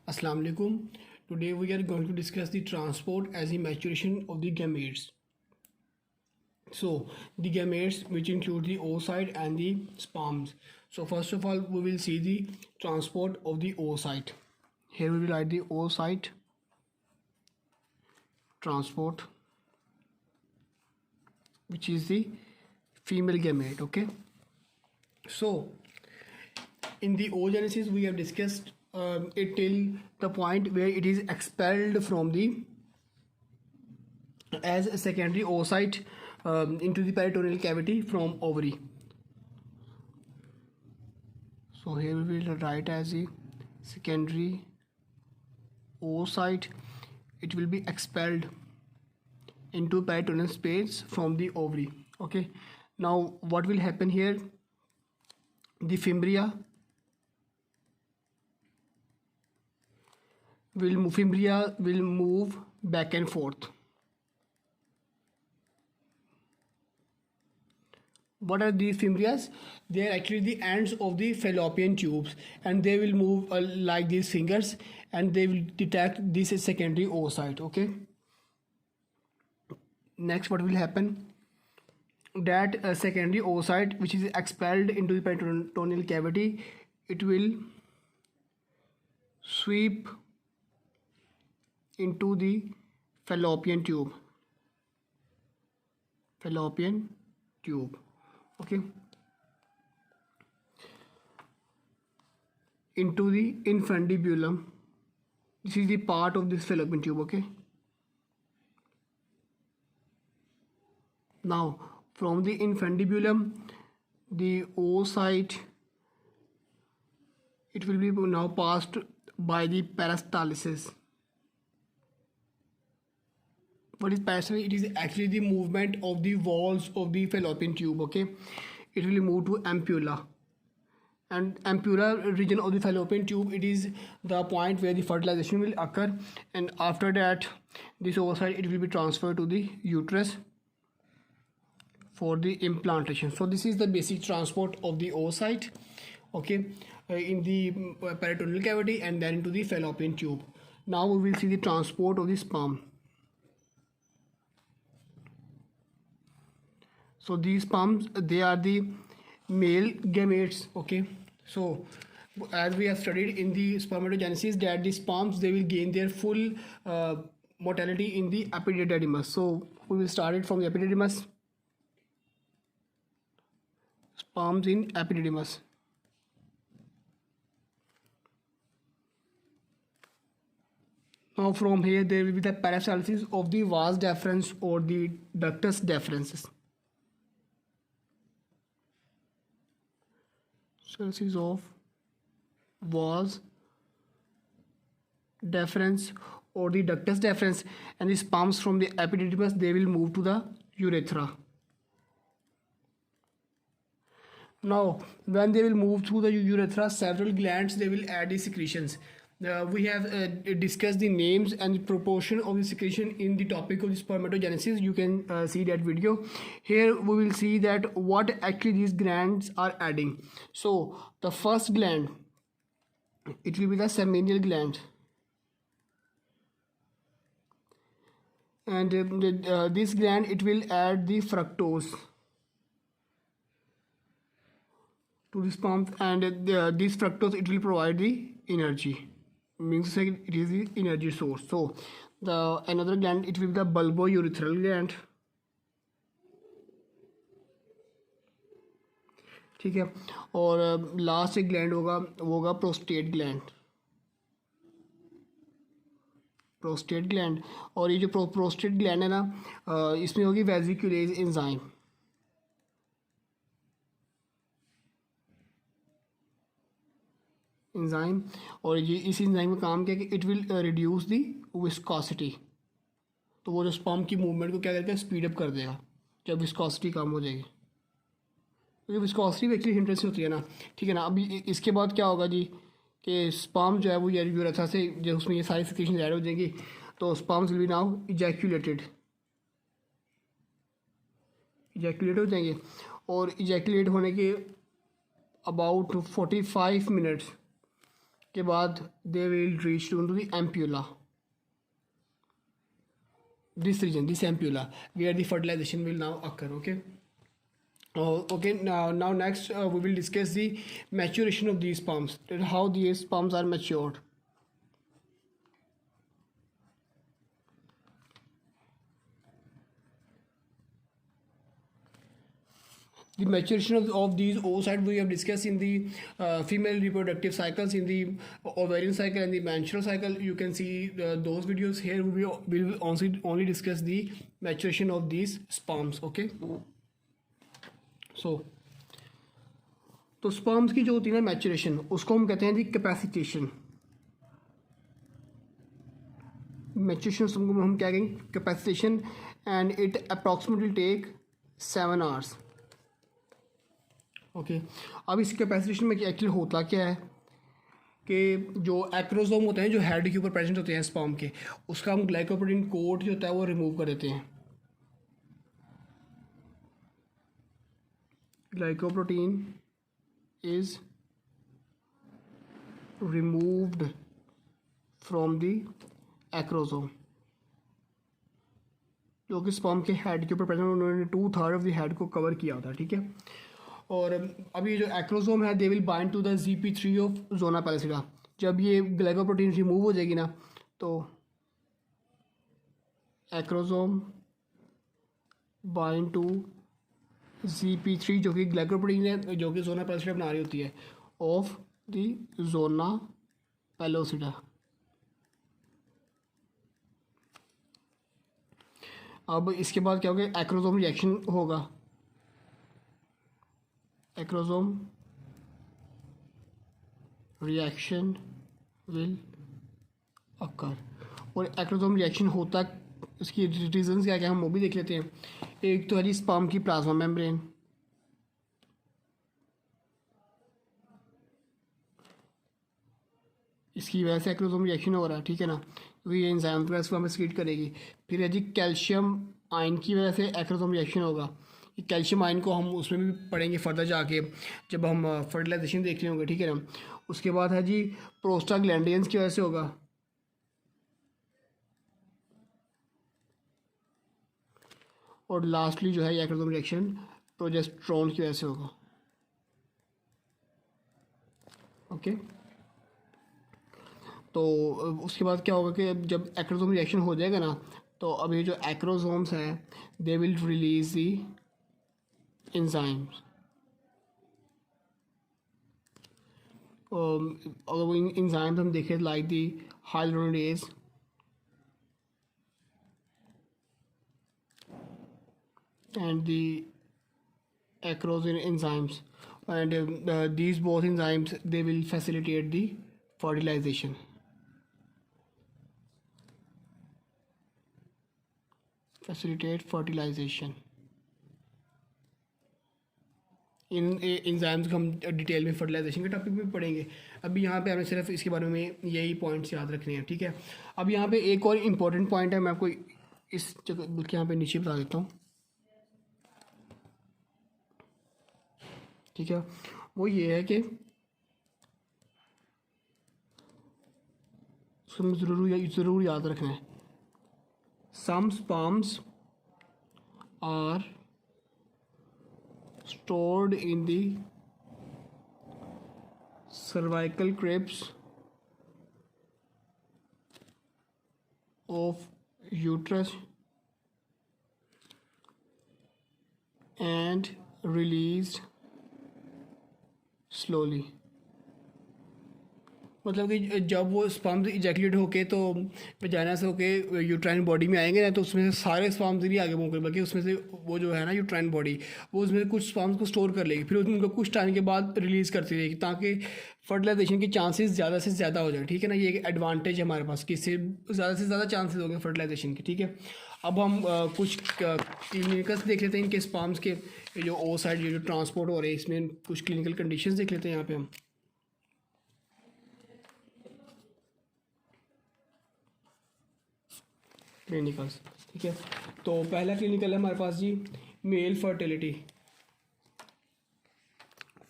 Assalamu alaikum. Today we are going to discuss the transport as the maturation of the gametes. So the gametes, which include the oocyte and the sperms. So first of all, we will see the transport of the oocyte. Here we will write the oocyte transport, which is the female gamete. Okay. So in the oogenesis, we have discussed it till the point where it is expelled from the as a secondary oocyte into the peritoneal cavity from ovary. So here we will write as a secondary oocyte. It will be expelled into peritoneal space from the ovary. Okay. Now what will happen here? The fimbria will move back and forth. What are these fimbrias? They are actually the ends of the fallopian tubes, and they will move like these fingers, and they will detect this is secondary oocyte. Okay. Next, what will happen? That secondary oocyte, which is expelled into the peritoneal cavity, it will sweep into the fallopian tube. Okay. Into the infundibulum. This is the part of this fallopian tube. Okay. Now from the infundibulum, the oocyte, it will be now passed by the peristalsis. What is peristalsis? It is actually the movement of the walls of the fallopian tube. Okay. It will move to ampulla, and ampulla region of the fallopian tube, it is the point where the fertilization will occur, and after that this oocyte, it will be transferred to the uterus for the implantation. So this is the basic transport of the oocyte. Okay. In the peritoneal cavity and then into the fallopian tube. Now we will see the transport of the sperm. So these sperms, they are the male gametes. Okay. So as we have studied in the spermatogenesis, that the sperms, they will gain their full mortality in the epididymis. So we will start it from the epididymis. Sperms in epididymis. Now from here there will be the peristalsis of the vas deferens or the ductus deferens. Peristalsis of vas deferens or the ductus deferens, and the sperms from the epididymis, they will move to the urethra. Now when they will move through the urethra, several glands, they will add the secretions. We have discussed the names and the proportion of the secretion in the topic of the spermatogenesis. You can see that video. Here we will see that what actually these glands are adding. So the first gland, it will be the seminal gland, and this gland, it will add the fructose to the sperm, and this fructose, it will provide the energy, means like it is the energy source. So the another gland, it will be the bulbourethral gland. ठीक है. और last एक gland होगा, वो होगा prostate gland. और ये जो प्रोस्टेट ग्लैंड है ना, इसमें होगी वेसिकुलेज एंजाइम. और ये इस एंजाइम का काम क्या है कि it will reduce the viscosity. तो वो जो स्पर्म की मूवमेंट को क्या करता है, स्पीड अप कर देगा जब विस्कोसिटी कम हो जाएगी. तो विस्कोसिटी भी एक्चुअली इंटरेस्टिंग होती है ना. ठीक है ना. अभी इसके बाद क्या होगा जी कि स्पर्म जो है वो यूरेथ्रा से जो उसमें ये सारी सिक्रीशन ऐड हो जाएंगी, तो स्पर्म्स विल बी नाउ इजैक्यूलेट हो जाएंगे. और इजैक्यूलेट होने के अबाउट 45 मिनट्स के बाद they will reach to the ampulla, this region, this ampulla, where the fertilization will now occur. Okay. Okay, now next we will discuss the maturation of these sperms, how these sperms are matured. The maturation of these oocytes we have discussed in the female reproductive cycles, in the ovarian cycle and the menstrual cycle. You can see those videos. Here we will only discuss the maturation of these sperms. Okay. तो sperms की जो होती है ना maturation, उसको हम कहते हैं दी कैपेसिटेशन। मैचुरेशन को हम क्या कहेंगे, capacitation, and it approximately take 7 hours. Okay अब इस कैपेसिटेशन में एक्चुअली होता क्या है कि जो एक्रोसोम होते हैं जो हेड के ऊपर प्रेजेंट होते हैं स्पर्म के, उसका हम ग्लाइकोप्रोटीन कोट जो होता है वो रिमूव कर देते हैं। Glycoprotein is removed from the acrosome, जो कि स्पर्म के हेड के ऊपर प्रेजेंट, उन्होंने 2/3 ऑफ द हेड को कवर किया होता है। ठीक है। और अभी जो एक्रोसोम है they will bind to the ZP3 of zona pellucida. जब ये ग्लाइकोप्रोटीन रिमूव हो जाएगी ना, तो एक्रोसोम बाइंड टू ZP3 जो कि ग्लाइकोप्रोटीन है, जो कि जोना पैलिसिडा बना रही होती है, ऑफ द जोना पैलिसिडा। अब इसके बाद क्या होगा, एक्रोसोम रिएक्शन होगा, एक्रोसोम रिएक्शन विल अकर। और एक्रोसोम रिएक्शन होता, इसकी रीजन क्या क्या हम वो भी देख लेते हैं। एक तो है जी स्पर्म की प्लाज्मा मेम्ब्रेन, इसकी वजह से एक्रोसोम रिएक्शन हो रहा है। ठीक है ना, क्योंकि ये एंजाइम को हमें सीट करेगी। फिर है जी कैल्शियम आयन की वजह से एक्रोसोम रिएक्शन होगा। कैल्शियम आयन को हम उसमें भी पढ़ेंगे फर्दर जाके जब हम फर्टिलाइजेशन देख रहे होंगे। ठीक है ना। उसके बाद है जी प्रोस्टाग्लैंडियंस की वजह से होगा। और लास्टली जो है एक्रोसोम रिएक्शन प्रोजेस्टेरोन की वजह से होगा। ओके। तो उसके बाद क्या होगा कि जब एक्रोसोम रिएक्शन हो जाएगा ना, तो अभी जो एक्रोसोम्स हैं they will release the enzymes। अगर वो enzymes हम देखें like the hyaluronidase and the acrosin enzymes, and these both enzymes they will facilitate the fertilization। facilitate fertilization। In enzymes को हम डिटेल में फर्टिलाइजेशन के टॉपिक में पढ़ेंगे। अभी यहाँ पे हमें सिर्फ इसके बारे में यही पॉइंट्स याद रखने हैं। ठीक है। अब यहाँ पे एक और इम्पोर्टेंट पॉइंट है, मैं आपको इस जगह बल्कि यहाँ पे नीचे बता देता हूँ। ठीक है, वो ये है कि ज़रूर याद रखना है, some sperms are stored in the cervical crypts of uterus and released slowly। मतलब कि जब वो स्पर्म्स इजैकुलेट होके तो वजाइना से होके यूट्राइन बॉडी में आएंगे ना, तो उसमें से सारे स्पर्म्स नहीं आगे मूव कर, बल्कि उसमें से वो जो है ना यूट्राइन बॉडी, वो उसमें कुछ स्पर्म्स को स्टोर कर लेगी, फिर उनको कुछ टाइम के बाद रिलीज़ करती रहेगी, ताकि फर्टिलाइजेशन के चांसेस ज़्यादा से ज़्यादा हो जाए। ठीक है ना, ये एक एडवांटेज है हमारे पास कि इससे ज़्यादा से ज़्यादा चांसेस हो गए फर्टिलाइजेशन के। ठीक है। अब हम कुछ क्लिनिकल्स देख लेते हैं इनके स्पर्म्स के, जो oocyte जो ट्रांसपोर्ट हो रहे हैं, इसमें कुछ क्लिनिकल कंडीशंस देख लेते हैं यहाँ पे हम। क्लिनिकल्स। ठीक है, तो पहला क्लिनिकल है हमारे पास जी male fertility.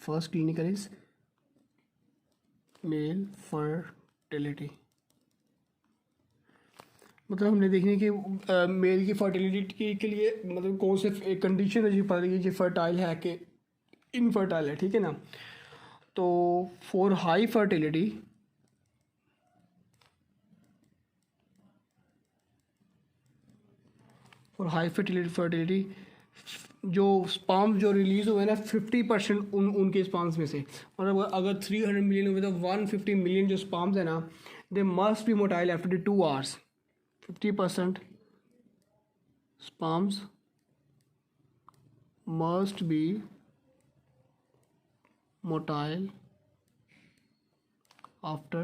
First clinical is male fertility, मतलब हमने देखने कि मेल की फर्टिलिटी के लिए मतलब कौन से कंडीशन है जो पता लगी कि फर्टाइल है कि इनफर्टाइल है, ठीक है ना। तो for high fertility, for high fertility जो स्पर्म जो रिलीज़ हुए ना 50% उनके स्पर्म्स में से, मतलब अगर 300 मिलियन हुए तो 150 मिलियन जो स्पर्म्स है ना, they must be motile after 2 hours. 50% sperms must be motile after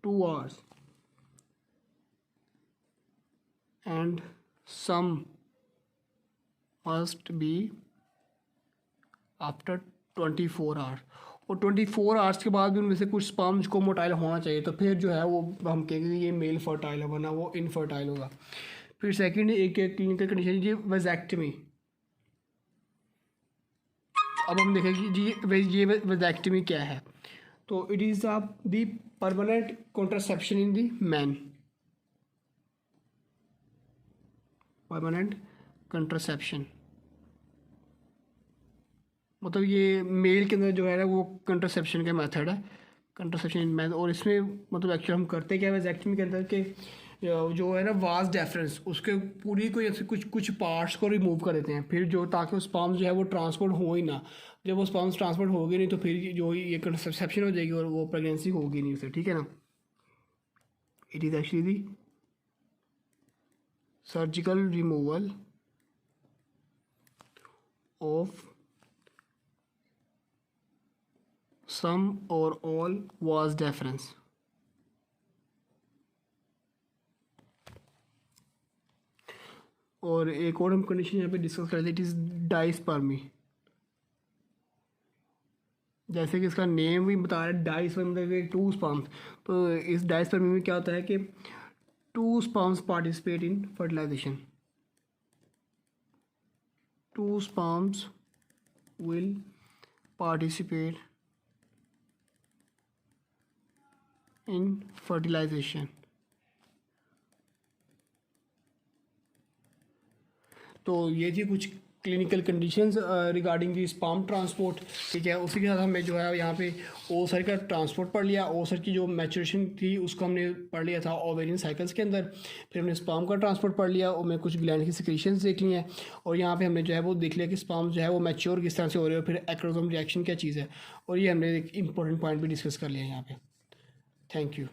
2 hours and some must be after 24 hours, और 24 आवर्स के बाद भी उनमें से कुछ स्पर्म्स को मोटाइल होना चाहिए, तो फिर जो है वो हम कहेंगे ये मेल फर्टाइल है, वरना वो इनफर्टाइल होगा। फिर सेकंड एक क्लिनिकल कंडीशन जी वेजेक्टमी। अब हम देखेंगे जी ये वेजेक्टमी क्या है। तो it is the permanent contraception in the man, permanent contraception, मतलब ये मेल के अंदर जो है ना वो कंट्रासेप्शन का मेथड है, कंट्रासेप्शन इन मैन। और इसमें मतलब एक्चुअली हम करते क्या है वेजेक्टमी के अंदर के जो है ना वास डेफरेंस उसके पूरी कोई ऐसे कुछ पार्ट्स को रिमूव कर देते हैं, फिर जो ताकि वो स्पर्म्स जो है वो ट्रांसपोर्ट हो ही ना, जब वो स्पर्म्स ट्रांसपोर्ट होगी नहीं तो फिर जो ये कंट्रासेप्शन हो जाएगी और वो प्रेगनेंसी होगी नहीं उसे, ठीक है ना। It is actually the surgical removal of some or all was deference। और एक और हम कंडीशन यहाँ पे डिस्कस करते हैं, इट इज़ डाइस्पर्मी। जैसे कि इसका नेम भी बता रहा है डाइस्पर्मी मतलब 2 स्पर्म्स, तो इस डाइस्पर्मी में क्या होता है कि 2 sperms participate in fertilization, 2 sperms will participate in fertilization. तो ये थी कुछ clinical conditions regarding the sperm transport, ठीक है। उसी के साथ हमने जो है यहाँ पे ओसर का ट्रांसपोर्ट पढ़ लिया, ओसर की जो मैचुरेशन थी उसको हमने पढ़ लिया था ओवेरियन साइकिल्स के अंदर, फिर हमने स्पर्म का ट्रांसपोर्ट पढ़ लिया और मैं कुछ ग्लैंड की सिक्रीशंस देख ली हैं, और यहाँ पे हमने जो है वो देख लिया कि स्पर्म जो है वो मैच्योर किस तरह से हो रहे हैं, फिर एक्रोसोम रिएक्शन क्या चीज़ है, और ये हमने एक इंपॉर्टेंट पॉइंट भी डिस्कस कर लिया यहाँ पे। Thank you.